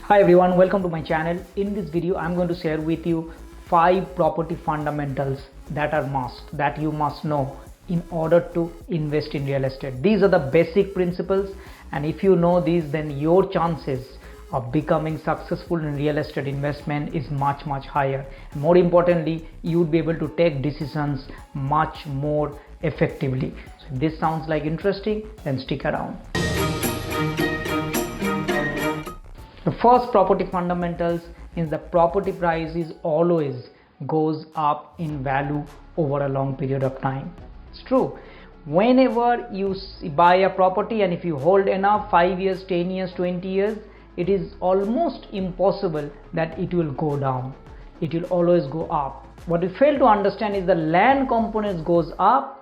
Hi everyone, welcome to my channel. In this video I'm going to share with you 5 property fundamentals that you must know in order to invest in real estate. These are the basic principles, and if you know these, then your chances of becoming successful in real estate investment is much higher. And more importantly, you would be able to take decisions much more effectively. So if this sounds like interesting, then stick around. The first property fundamentals is the property price is always goes up in value over a long period of time. It's true. Whenever you buy a property, and if you hold enough 5 years, 10 years, 20 years, it is almost impossible that it will go down. It will always go up. What we fail to understand is the land components goes up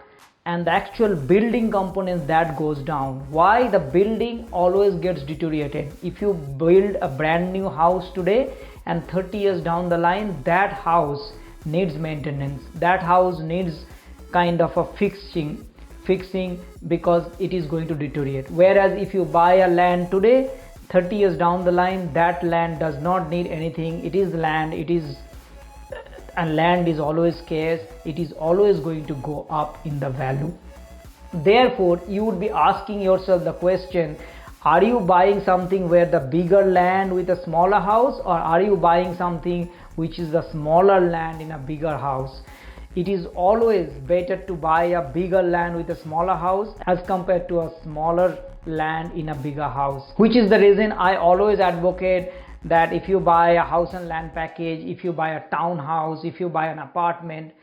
and the actual building components that goes down. Why? The building always gets deteriorated. If you build a brand new house today and 30 years down the line, that house needs maintenance. That house needs kind of a fixing because it is going to deteriorate. Whereas if you buy a land today, 30 years down the line, that land does not need anything. It is land, and land is always scarce. It is always going to go up in the value. Therefore, you would be asking yourself the question, are you buying something where the bigger land with a smaller house, or are you buying something which is the smaller land in a bigger house? It is always better to buy a bigger land with a smaller house as compared to a smaller land in a bigger house, which is the reason I always advocate that if you buy a house and land package, if you buy a townhouse, if you buy an apartment,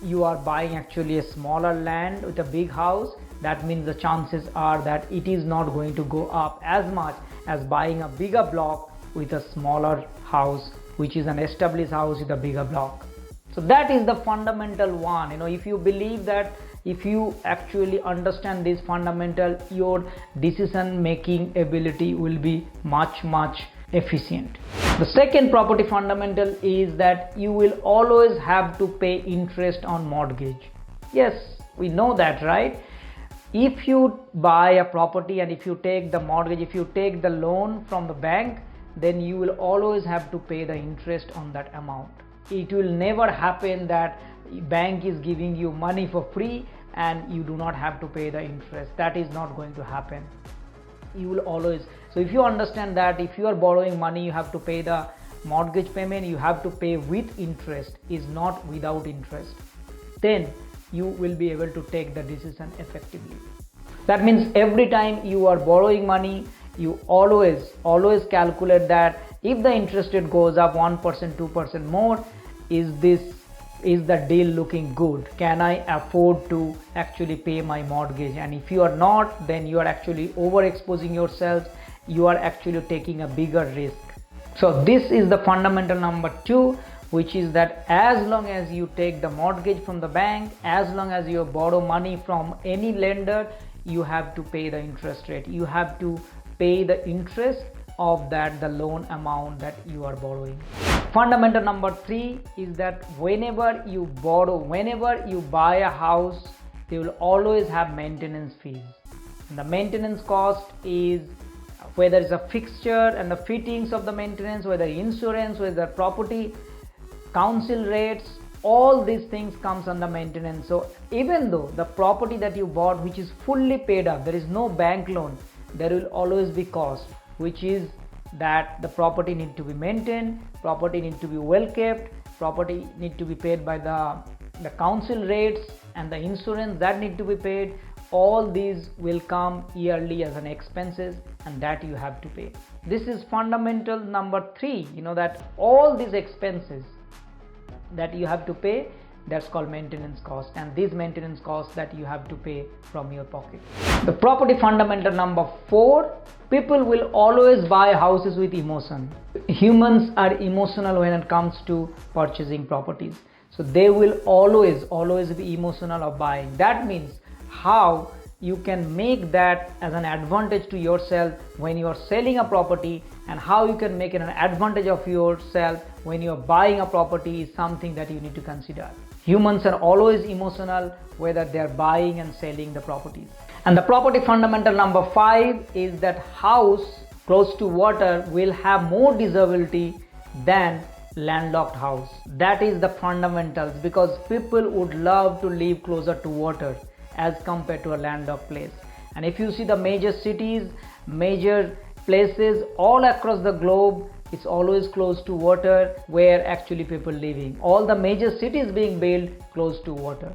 you are buying actually a smaller land with a big house. That means the chances are that it is not going to go up as much as buying a bigger block with a smaller house, which is an established house with a bigger block. So that is the fundamental one. If you believe that, if you actually understand this fundamental, your decision making ability will be much efficient. The second property fundamental is that you will always have to pay interest on mortgage. Yes, we know that, right? If you buy a property and if you take the mortgage, if you take the loan from the bank, then you will always have to pay the interest on that amount. It will never happen that bank is giving you money for free and you do not have to pay the interest. That is not going to happen. You will always, so if you understand that if you are borrowing money, you have to pay the mortgage payment, you have to pay with interest, is not without interest, then you will be able to take the decision effectively. That means every time you are borrowing money, you always calculate that if the interest rate goes up 1%, 2% more, is the deal looking good? Can I afford to actually pay my mortgage? And if you are not, then you are actually overexposing yourself. You are actually taking a bigger risk. So this is the fundamental number 2, which is that as long as you take the mortgage from the bank, as long as you borrow money from any lender, you have to pay the interest rate. You have to pay the interest of the loan amount that you are borrowing. Fundamental number 3 is that whenever you buy a house, they will always have maintenance fees. And the maintenance cost is whether it's a fixture and the fittings of the maintenance, whether insurance, whether property, council rates, all these things comes under maintenance. So even though the property that you bought, which is fully paid up, there is no bank loan, there will always be cost, which is that the property need to be maintained, property need to be well kept, property need to be paid by the council rates, and the insurance that need to be paid. All these will come yearly as an expenses, and that you have to pay. This is fundamental number 3, that all these expenses that you have to pay, that's called maintenance cost, and these maintenance costs that you have to pay from your pocket. The property fundamental number 4, people will always buy houses with emotion. Humans are emotional when it comes to purchasing properties, so they will always be emotional of buying. That means how you can make that as an advantage to yourself when you are selling a property, and how you can make it an advantage of yourself when you are buying a property is something that you need to consider. Humans are always emotional whether they are buying and selling the properties. And the property fundamental number 5 is that house close to water will have more desirability than landlocked house. That is the fundamentals, because people would love to live closer to water as compared to a landlocked place. And if you see the major cities, major places all across the globe, it's always close to water where actually people living. All the major cities being built close to water.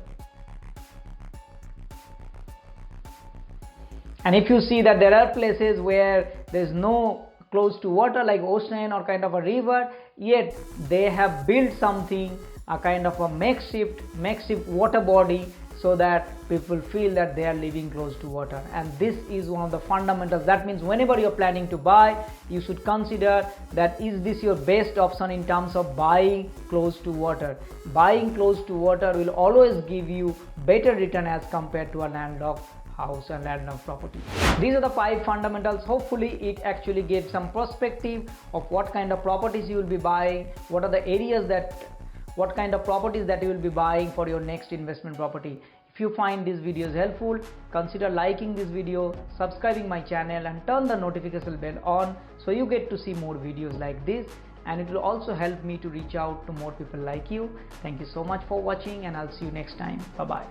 And if you see that there are places where there's no close to water, like ocean or kind of a river, yet they have built something, a kind of a makeshift water body, so that people feel that they are living close to water. And this is one of the fundamentals. That means whenever you're planning to buy, you should consider that is this your best option in terms of buying close to water. Buying close to water will always give you better return as compared to a landlocked house and landlocked property. These are the 5 fundamentals. Hopefully it actually gives some perspective of what kind of properties you will be buying, what are the areas what kind of properties that you will be buying for your next investment property. If you find these videos helpful, consider liking this video, subscribing my channel, and turn the notification bell on so you get to see more videos like this, and it will also help me to reach out to more people like you. Thank you so much for watching, and I'll see you next time. Bye bye.